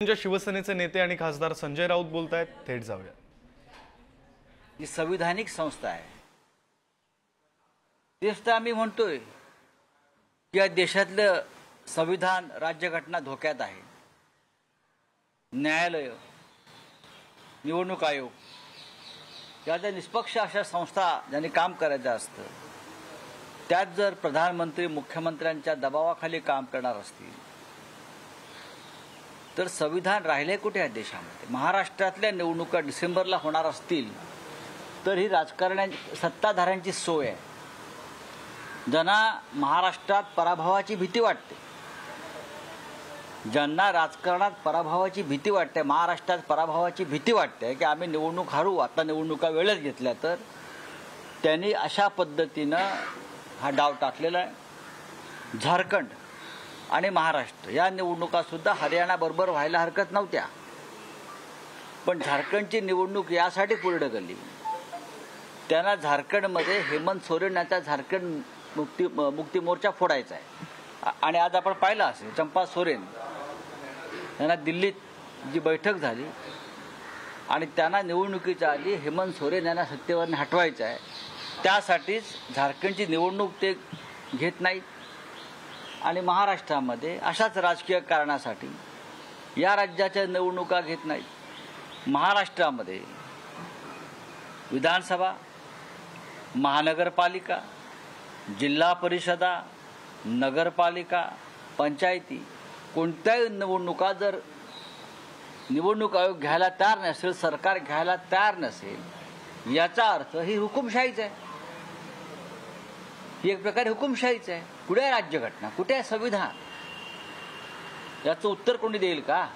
शिवसेनेचे नेते आणि खासदार संजय राऊत बोलतायत, थेट जाऊया। ही संविधानिक संस्था आहे। तेच तर आम्ही म्हणतोय की या देशातलं संविधान राज्यघटना धोक्यात आहे। न्यायालय, निवडणूक आयोग या निष्पक्ष अशा संस्था ज्यांनी काम करायचं असतं, त्यात जर प्रधानमंत्री मुख्यमंत्र्यांच्या दबावाखाली काम करणार असतील तर संविधान राहिले कुठे आहे देशामध्ये? महाराष्ट्रातल्या निवडणुका डिसेंबरला होणार असतील तर ही राजकारण्यांची सत्ताधाऱ्यांची सोय आहे। ज्यांना महाराष्ट्रात पराभवाची भीती वाटते, ज्यांना राजकारणात पराभवाची भीती वाटते, महाराष्ट्रात पराभवाची भीती वाटते की आम्ही निवडणूक हारू, आता निवडणुका वेळच घेतल्या, तर त्यांनी अशा पद्धतीनं हा डाव टाकलेला आहे। झारखंड आणि महाराष्ट्र या निवडणुका सुद्धा हरियाणाबरोबर व्हायला हरकत नव्हत्या, पण झारखंडची निवडणूक यासाठी पुढे ढकलली, त्यांना झारखंडमध्ये हेमंत सोरेन यांचा झारखंड मुक्ती मोर्चा फोडायचा आहे। आणि आज आपण पाहिलं असेल चंपा सोरेन यांना दिल्लीत जी बैठक झाली आणि त्यांना निवडणुकीच्या आधी हेमंत सोरेन यांना सत्तेवर हटवायचं आहे, त्यासाठीच झारखंडची निवडणूक ते घेत नाहीत आणि महाराष्ट्रामध्ये अशाच राजकीय कारणासाठी या राज्याच्या निवडणुका घेत नाहीत। महाराष्ट्रामध्ये विधानसभा, महानगरपालिका, जिल्हा परिषदा, नगरपालिका, पंचायती कोणत्याही निवडणुका जर निवडणूक आयोग घ्यायला तयार नसेल, सरकार घ्यायला तयार नसेल, याचा अर्थ ही हुकुमशाहीच आहे। ही एक प्रकारे हुकुमशाहीच आहे। कुठे आहे राज्यघटना, कुठे आहे संविधान? याचं उत्तर कोणी देईल का?